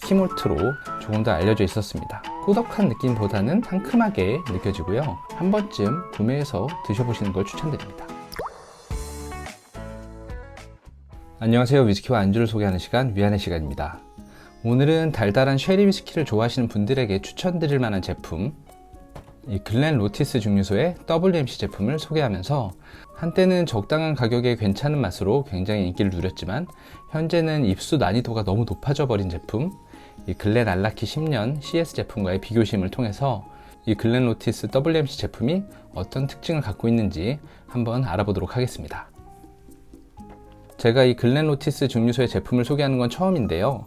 키몰트로 조금 더 알려져 있었습니다. 꾸덕한 느낌보다는 상큼하게 느껴지고요. 한 번쯤 구매해서 드셔보시는 걸 추천드립니다. 안녕하세요. 위스키와 안주를 소개하는 시간, 위안의 시간입니다. 오늘은 달달한 쉐리 위스키를 좋아하시는 분들에게 추천드릴 만한 제품, 이 글렌로티스 증류소의 WMC 제품을 소개하면서 한때는 적당한 가격에 괜찮은 맛으로 굉장히 인기를 누렸지만 현재는 입수 난이도가 너무 높아져 버린 제품, 이 글렌알라키 10년 CS 제품과의 비교심을 통해서 이 글렌로티스 WMC 제품이 어떤 특징을 갖고 있는지 한번 알아보도록 하겠습니다. 제가 이 글렌로티스 증류소의 제품을 소개하는 건 처음인데요.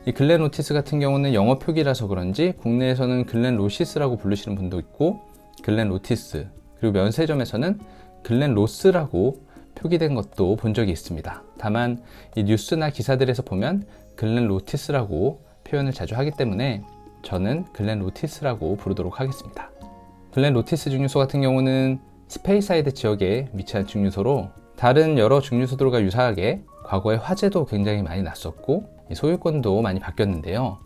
이 글렌로티스 같은 경우는 영어 표기라서 그런지 국내에서는 글렌로시스라고 부르시는 분도 있고 글렌로티스, 그리고 면세점에서는 글렌로스라고 표기된 것도 본 적이 있습니다. 다만 이 뉴스나 기사들에서 보면 글렌로티스라고 표현을 자주 하기 때문에 저는 글렌로티스라고 부르도록 하겠습니다. 글렌로티스 증류소 같은 경우는 스페이사이드 지역에 위치한 증류소로 다른 여러 증류소들과 유사하게 과거에 화재도 굉장히 많이 났었고 소유권도 많이 바뀌었는데요.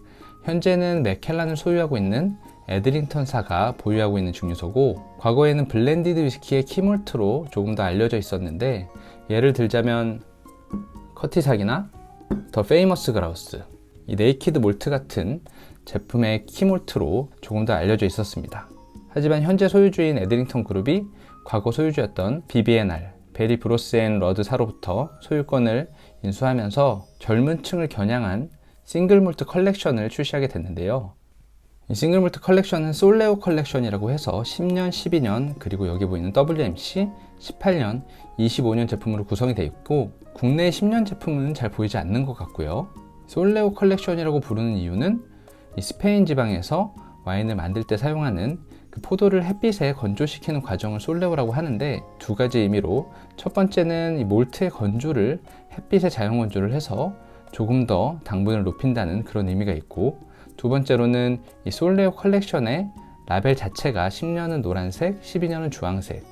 현재는 맥켈란을 소유하고 있는 에드링턴사가 보유하고 있는 증류소고, 과거에는 블렌디드 위스키의 키몰트로 조금 더 알려져 있었는데, 예를 들자면 커티삭이나 더 페이머스 그라우스, 이 네이키드 몰트 같은 제품의 키몰트로 조금 더 알려져 있었습니다. 하지만 현재 소유주인 에드링턴 그룹이 과거 소유주였던 BB&R 베리 브로스 앤 러드사로부터 소유권을 인수하면서 젊은 층을 겨냥한 싱글몰트 컬렉션을 출시하게 됐는데요. 이 싱글몰트 컬렉션은 솔레오 컬렉션이라고 해서 10년, 12년, 그리고 여기 보이는 WMC 18년, 25년 제품으로 구성이 되어 있고, 국내 10년 제품은 잘 보이지 않는 것 같고요. 솔레오 컬렉션이라고 부르는 이유는 이 스페인 지방에서 와인을 만들 때 사용하는 그 포도를 햇빛에 건조시키는 과정을 솔레오라고 하는데, 두 가지 의미로, 첫 번째는 이 몰트의 건조를 햇빛에 자연 건조를 해서 조금 더 당분을 높인다는 그런 의미가 있고, 두 번째로는 이 솔레오 컬렉션의 라벨 자체가 10년은 노란색, 12년은 주황색,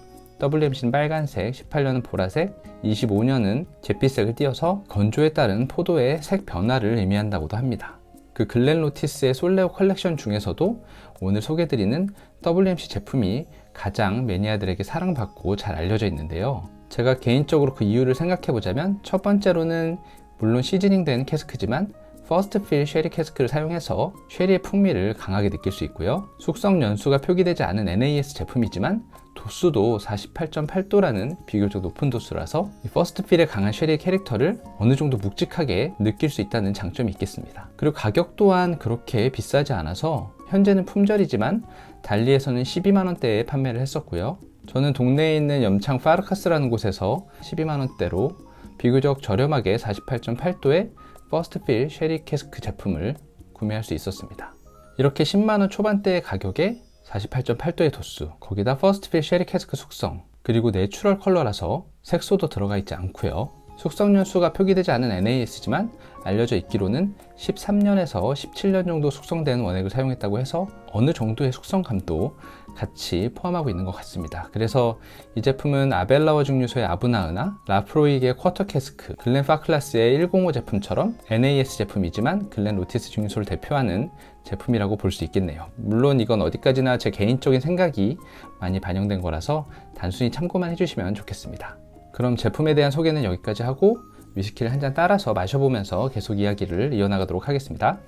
WMC는 빨간색, 18년은 보라색, 25년은 잿빛색을 띄어서 건조에 따른 포도의 색 변화를 의미한다고도 합니다. 그 글렌로티스의 솔레오 컬렉션 중에서도 오늘 소개드리는 WMC 제품이 가장 매니아들에게 사랑받고 잘 알려져 있는데요. 제가 개인적으로 그 이유를 생각해 보자면, 첫 번째로는 물론 시즈닝된 캐스크지만 퍼스트 필 쉐리 캐스크를 사용해서 쉐리의 풍미를 강하게 느낄 수 있고요. 숙성 연수가 표기되지 않은 NAS 제품이지만 도수도 48.8도라는 비교적 높은 도수라서 이 퍼스트 필의 강한 쉐리의 캐릭터를 어느 정도 묵직하게 느낄 수 있다는 장점이 있겠습니다. 그리고 가격 또한 그렇게 비싸지 않아서 현재는 품절이지만 달리에서는 12만원대에 판매를 했었고요. 저는 동네에 있는 염창 파르카스라는 곳에서 12만원대로 비교적 저렴하게 48.8도의 퍼스트필 쉐리 캐스크 제품을 구매할 수 있었습니다. 이렇게 10만원 초반대의 가격에 48.8도의 도수, 거기다 퍼스트필 쉐리 캐스크 숙성, 그리고 내추럴 컬러라서 색소도 들어가 있지 않고요. 숙성 연수가 표기되지 않은 NAS지만 알려져 있기로는 13년에서 17년 정도 숙성된 원액을 사용했다고 해서 어느 정도의 숙성감도 같이 포함하고 있는 것 같습니다. 그래서 이 제품은 아벨라워 증류소의 아브나으나 라프로이게의 쿼터 캐스크, 글렌파클라스의 105 제품처럼 NAS 제품이지만 글렌로티스 증류소를 대표하는 제품이라고 볼 수 있겠네요. 물론 이건 어디까지나 제 개인적인 생각이 많이 반영된 거라서 단순히 참고만 해주시면 좋겠습니다. 그럼 제품에 대한 소개는 여기까지 하고 위스키를 한 잔 따라서 마셔보면서 계속 이야기를 이어나가도록 하겠습니다.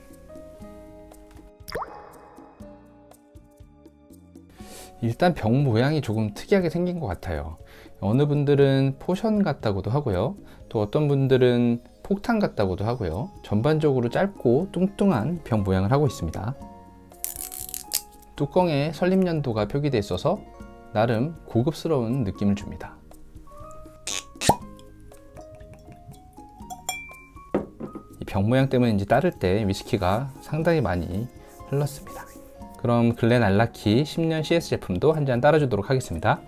일단 병 모양이 조금 특이하게 생긴 것 같아요. 어느 분들은 포션 같다고도 하고요. 또 어떤 분들은 폭탄 같다고도 하고요. 전반적으로 짧고 뚱뚱한 병 모양을 하고 있습니다. 뚜껑에 설립연도가 표기되어 있어서 나름 고급스러운 느낌을 줍니다. 병 모양 때문인지 따를 때 위스키가 상당히 많이 흘렀습니다. 그럼 글렌알라키 10년 CS 제품도 한 잔 따라주도록 하겠습니다.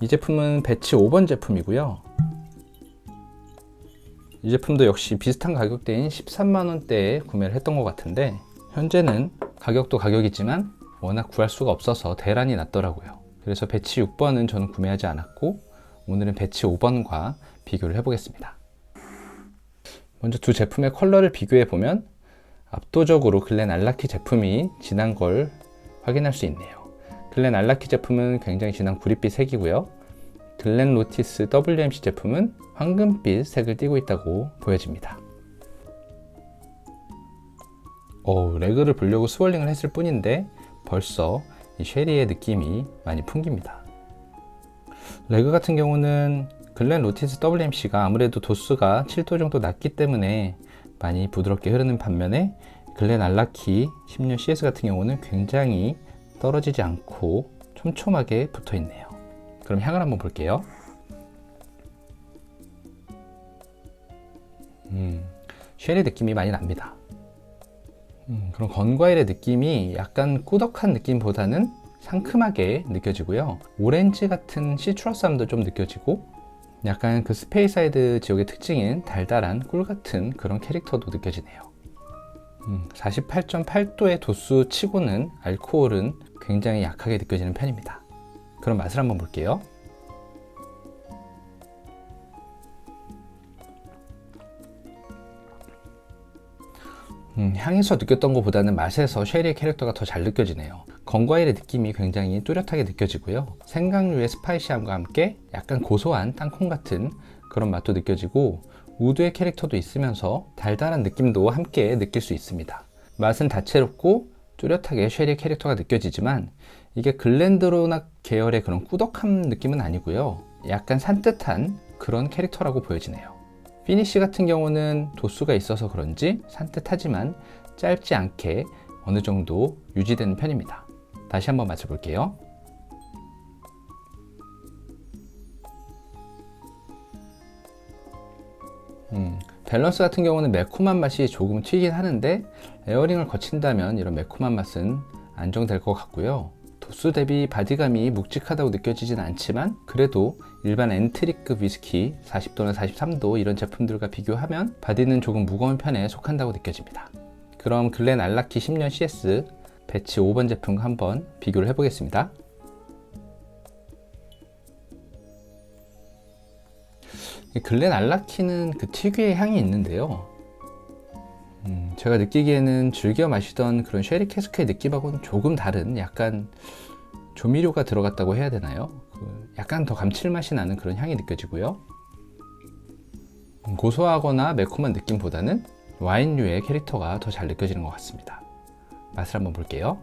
이 제품은 배치 5번 제품이고요. 이 제품도 역시 비슷한 가격대인 13만원대에 구매를 했던 것 같은데, 현재는 가격도 가격이지만 워낙 구할 수가 없어서 대란이 났더라고요. 그래서 배치 6번은 저는 구매하지 않았고, 오늘은 배치 5번과 비교를 해보겠습니다. 먼저 두 제품의 컬러를 비교해 보면 압도적으로 글렌 알라키 제품이 진한 걸 확인할 수 있네요. 글렌 알라키 제품은 굉장히 진한 구릿빛 색이고요. 글렌 로티스 WMC 제품은 황금빛 색을 띠고 있다고 보여집니다. 레그를 보려고 스월링을 했을 뿐인데 벌써 이 쉐리의 느낌이 많이 풍깁니다. 레그 같은 경우는 글렌 로티스 WMC가 아무래도 도수가 7도 정도 낮기 때문에 많이 부드럽게 흐르는 반면에 글렌 알라키 10년 CS 같은 경우는 굉장히 떨어지지 않고 촘촘하게 붙어 있네요. 그럼 향을 한번 볼게요. 쉐리 느낌이 많이 납니다. 그럼 건과일의 느낌이 약간 꾸덕한 느낌보다는 상큼하게 느껴지고요. 오렌지 같은 시트러스함도 좀 느껴지고 약간 그 스페이사이드 지역의 특징인 달달한 꿀 같은 그런 캐릭터도 느껴지네요. 48.8도의 도수 치고는 알코올은 굉장히 약하게 느껴지는 편입니다. 그럼 맛을 한번 볼게요. 향에서 느꼈던 것보다는 맛에서 쉐리의 캐릭터가 더 잘 느껴지네요. 건과일의 느낌이 굉장히 뚜렷하게 느껴지고요. 생강류의 스파이시함과 함께 약간 고소한 땅콩 같은 그런 맛도 느껴지고 우드의 캐릭터도 있으면서 달달한 느낌도 함께 느낄 수 있습니다. 맛은 다채롭고 뚜렷하게 쉐리의 캐릭터가 느껴지지만 이게 글렌드로낙 계열의 그런 꾸덕한 느낌은 아니고요. 약간 산뜻한 그런 캐릭터라고 보여지네요. 피니쉬 같은 경우는 도수가 있어서 그런지 산뜻하지만 짧지 않게 어느 정도 유지되는 편입니다. 다시 한번 맞춰볼게요. 밸런스 같은 경우는 매콤한 맛이 조금 튀긴 하는데 에어링을 거친다면 이런 매콤한 맛은 안정될 것 같고요. 도수 대비 바디감이 묵직하다고 느껴지진 않지만 그래도 일반 엔트리급 위스키 40도나 43도 이런 제품들과 비교하면 바디는 조금 무거운 편에 속한다고 느껴집니다. 그럼 글렌 알라키 10년 CS 배치 5번 제품과 한번 비교를 해보겠습니다. 글렌 알라키는 그 특유의 향이 있는데요. 제가 느끼기에는 즐겨 마시던 그런 쉐리 캐스크의 느낌하고는 조금 다른 약간 조미료가 들어갔다고 해야 되나요? 약간 더 감칠맛이 나는 그런 향이 느껴지고요. 고소하거나 매콤한 느낌보다는 와인류의 캐릭터가 더 잘 느껴지는 것 같습니다. 맛을 한번 볼게요.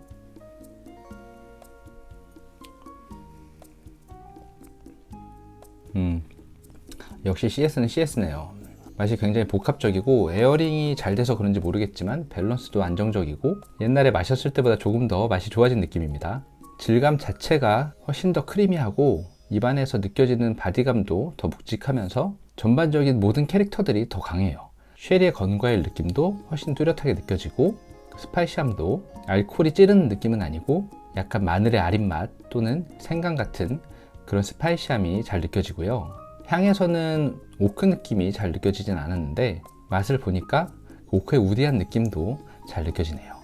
역시 CS는 CS네요. 맛이 굉장히 복합적이고 에어링이 잘 돼서 그런지 모르겠지만 밸런스도 안정적이고 옛날에 마셨을 때보다 조금 더 맛이 좋아진 느낌입니다. 질감 자체가 훨씬 더 크리미하고 입안에서 느껴지는 바디감도 더 묵직하면서 전반적인 모든 캐릭터들이 더 강해요. 쉐리의 건과일 느낌도 훨씬 뚜렷하게 느껴지고 스파이시함도 알코올이 찌르는 느낌은 아니고 약간 마늘의 아린 맛 또는 생강 같은 그런 스파이시함이 잘 느껴지고요. 향에서는 오크 느낌이 잘 느껴지진 않았는데 맛을 보니까 오크의 우디한 느낌도 잘 느껴지네요.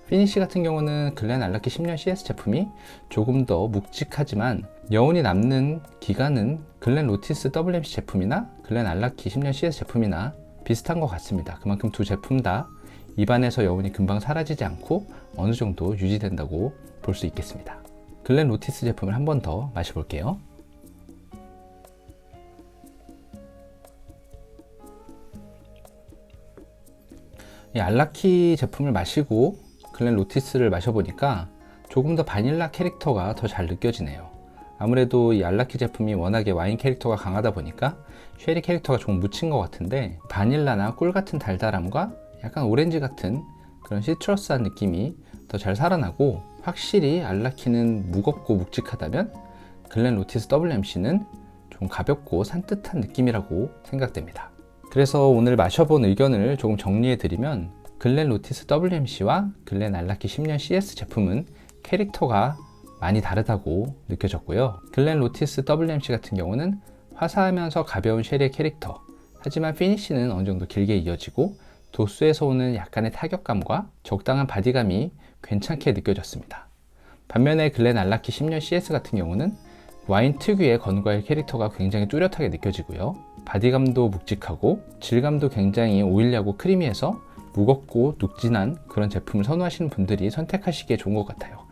피니쉬 같은 경우는 글렌 알라키 10년 CS 제품이 조금 더 묵직하지만 여운이 남는 기간은 글렌 로티스 WMC 제품이나 글렌 알라키 10년 CS 제품이나 비슷한 것 같습니다. 그만큼 두 제품 다 입안에서 여운이 금방 사라지지 않고 어느 정도 유지된다고 볼 수 있겠습니다. 글렌 로티스 제품을 한 번 더 마셔볼게요. 이 알라키 제품을 마시고 글렌 로티스를 마셔보니까 조금 더 바닐라 캐릭터가 더 잘 느껴지네요. 아무래도 이 알라키 제품이 워낙에 와인 캐릭터가 강하다 보니까 쉐리 캐릭터가 조금 묻힌 것 같은데 바닐라나 꿀 같은 달달함과 약간 오렌지 같은 그런 시트러스한 느낌이 더 잘 살아나고 확실히 알라키는 무겁고 묵직하다면 글렌 로티스 WMC는 좀 가볍고 산뜻한 느낌이라고 생각됩니다. 그래서 오늘 마셔본 의견을 조금 정리해 드리면 글렌 로티스 WMC와 글렌 알라키 10년 CS 제품은 캐릭터가 많이 다르다고 느껴졌고요. 글렌 로티스 WMC 같은 경우는 화사하면서 가벼운 쉐리의 캐릭터, 하지만 피니쉬는 어느 정도 길게 이어지고 도수에서 오는 약간의 타격감과 적당한 바디감이 괜찮게 느껴졌습니다. 반면에 글렌 알라키 10년 CS 같은 경우는 와인 특유의 건과일 캐릭터가 굉장히 뚜렷하게 느껴지고요. 바디감도 묵직하고 질감도 굉장히 오일리하고 크리미해서 무겁고 눅진한 그런 제품을 선호하시는 분들이 선택하시기에 좋은 것 같아요.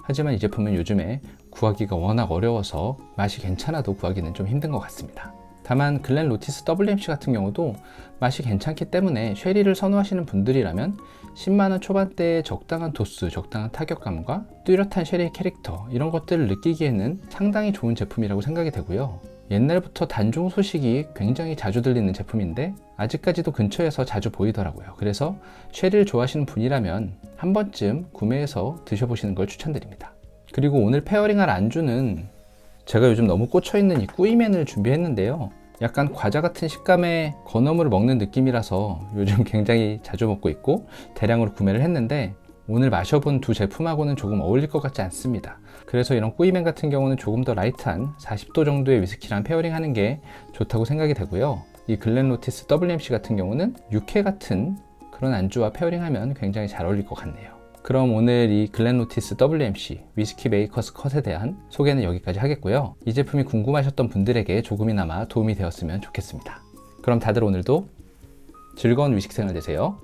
하지만 이 제품은 요즘에 구하기가 워낙 어려워서 맛이 괜찮아도 구하기는 좀 힘든 것 같습니다. 다만 글렌 로티스 WMC 같은 경우도 맛이 괜찮기 때문에 쉐리를 선호하시는 분들이라면 10만원 초반대의 적당한 도수, 적당한 타격감과 뚜렷한 쉐리의 캐릭터, 이런 것들을 느끼기에는 상당히 좋은 제품이라고 생각이 되고요. 옛날부터 단종 소식이 굉장히 자주 들리는 제품인데 아직까지도 근처에서 자주 보이더라고요. 그래서 쉐리를 좋아하시는 분이라면 한 번쯤 구매해서 드셔보시는 걸 추천드립니다. 그리고 오늘 페어링할 안주는 제가 요즘 너무 꽂혀있는 이 꾸이맨을 준비했는데요. 약간 과자 같은 식감의 건어물을 먹는 느낌이라서 요즘 굉장히 자주 먹고 있고 대량으로 구매를 했는데 오늘 마셔본 두 제품하고는 조금 어울릴 것 같지 않습니다. 그래서 이런 꾸이맨 같은 경우는 조금 더 라이트한 40도 정도의 위스키랑 페어링 하는 게 좋다고 생각이 되고요. 이 글렌 로티스 WMC 같은 경우는 육회 같은 그런 안주와 페어링 하면 굉장히 잘 어울릴 것 같네요. 그럼 오늘 이 글렌 로티스 WMC 위스키 메이커스 컷에 대한 소개는 여기까지 하겠고요. 이 제품이 궁금하셨던 분들에게 조금이나마 도움이 되었으면 좋겠습니다. 그럼 다들 오늘도 즐거운 위스키 생활 되세요.